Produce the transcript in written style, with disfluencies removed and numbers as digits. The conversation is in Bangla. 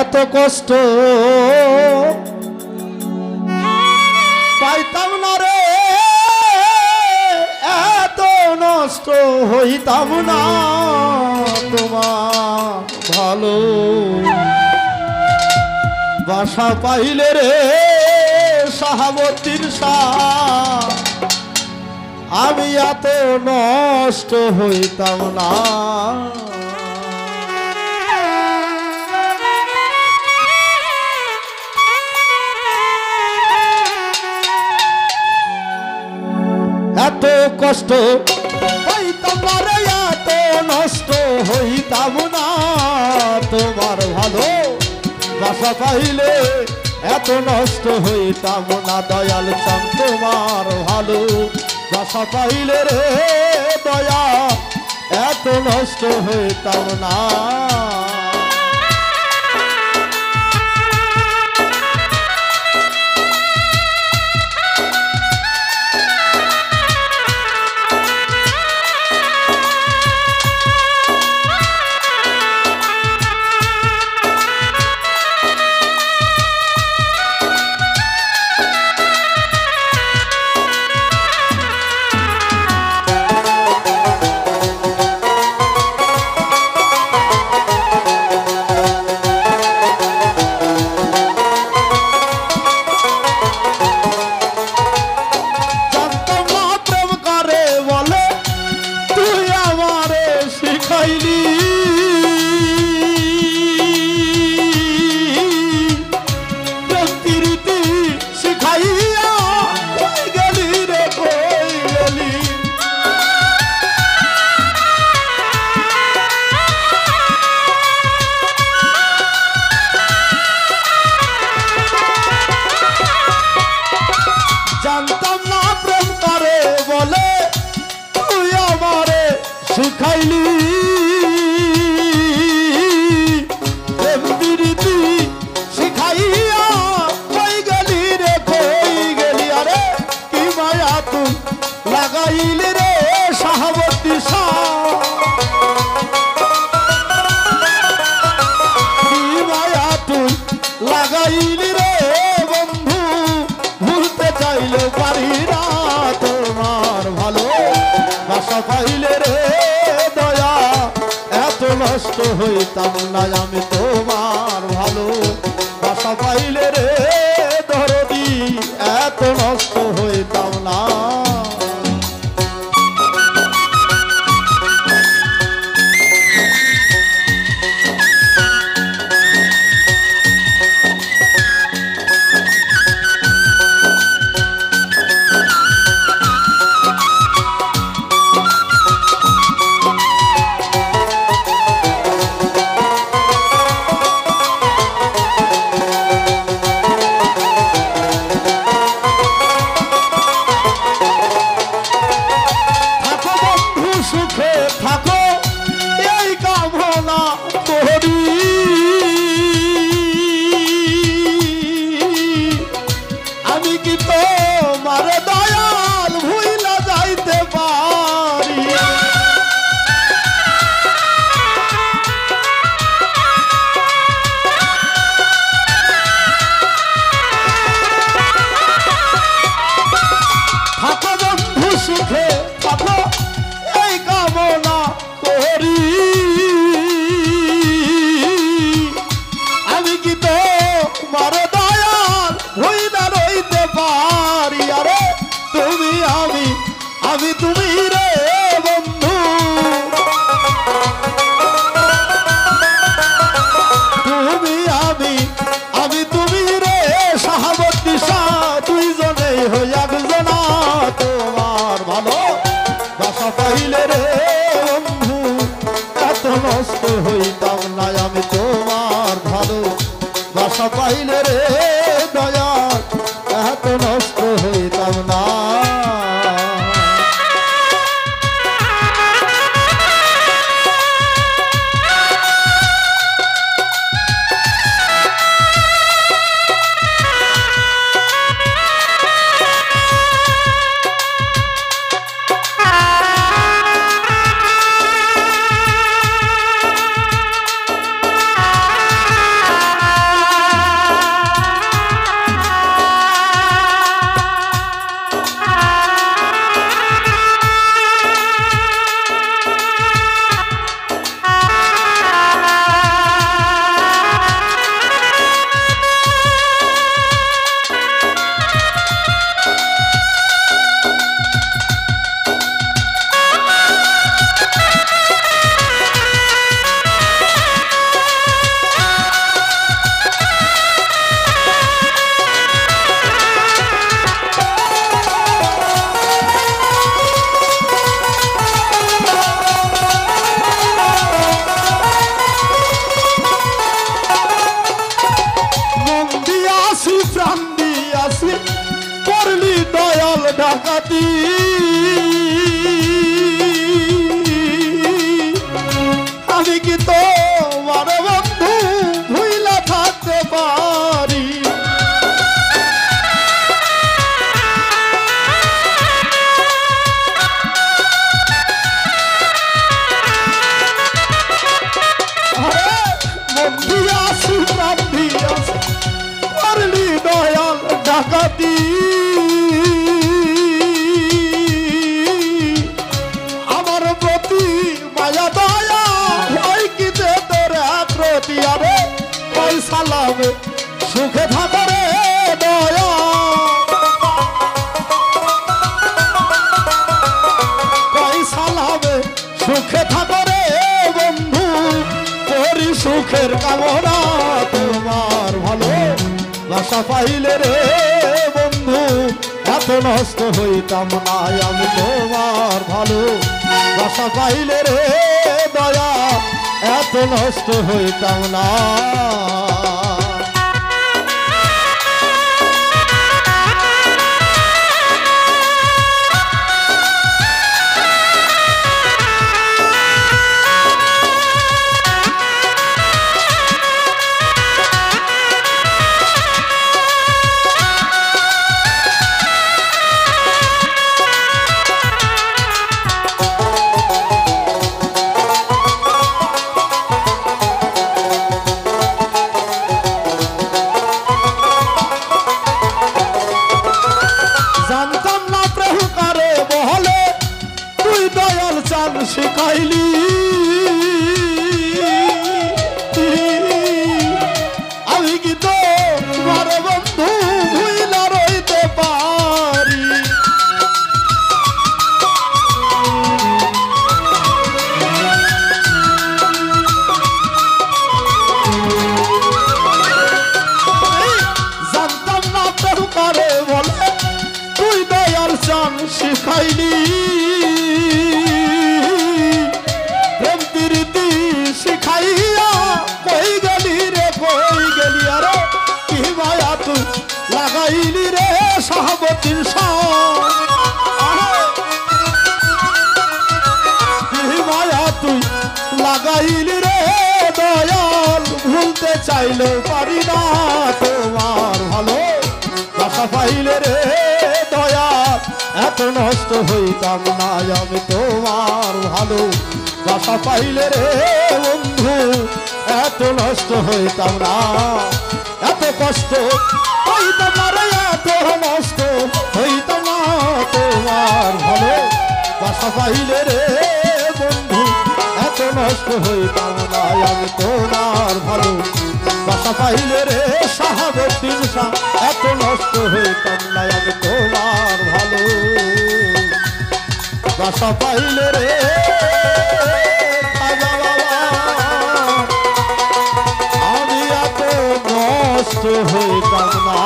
এত কষ্ট পাইতাম না রে, এত নষ্ট হইতাম না তোমার ভালো বাসা পাইলে রে সাহাবতীর শাহ, আমি এত নষ্ট হইতাম না। এত কষ্ট পাইতাম না রে, এত নষ্ট হইতাম না তোমার ভালো বাসা পাইলে এত নষ্ট হইতাম না। দয়াল চান তোমার ভালো বাসা পাইলে রে দয়া এত নষ্ট হইতাম না। শিখাইলি প্রীতি শিখাইয়া কই গেলি রে, কই গেলি আরে কি মায়া তুই লাগাইলি রে সাহাবতী শাহ, কি মায়া তুই লাগাইলি রে বন্ধু, ভুলতে চাইলে পারি না তোমার ভালো বাসা পাইলে রে দয়া এত নষ্ট হইতাম না। আমি তোমার ভালো বাসা পাইলে রে দরদি এত নষ্ট হইতাম না। আমি তুমি রে বন্ধু, তুমি আমি তুমি রে সাহাবতী শাহ, দুইজনেই হই একজনা তোমার ভালো বাসা পাইলে রে বন্ধু এত নষ্ট হইতাম না। আমি তোমার ভালো বাসা পাইলে রে দয়া এত নষ্ট হইতাম না। সুখের কামনা তোমার ভালো বাসা পাইলে রে বন্ধু এত নষ্ট হইতাম না আমি তোমার ভালো বাসা পাইলে রে দয়া এত নষ্ট হইতাম না শিখাইলি আমি কি তো তোমার বন্ধু ভুইলা রইতে পারি জানতাম না প্রভু করে বলে তুই দয়াল চান শিখাইলি শিখাইয়া কই গেলি রে কই গেলি আরে কি মায়া তুই লাগাইলি রে সাহাবতীর কি মায়া তুই লাগাইলি রে দয়াল ভুলতে চাইলেও পারি না তোমার ভালো বাসা পাইলে রে দয়াল এত নষ্ট হইতাম না আমি তোমার ভালো বাসা পাইলে রে বন্ধু এত নষ্ট হইতাম না এত কষ্ট হইতাম না রে এত নষ্ট হইতাম না তোমার ভালো বাসা পাইলে রে বন্ধু এত নষ্ট হইতাম না আমি তোমার ভালো বাসা পাইলে রে সাহাবতীর এত নষ্ট হইতাম না আমি তোমার ভালো বাসা পাইলে রে আমি এত নষ্ট হইতাম না।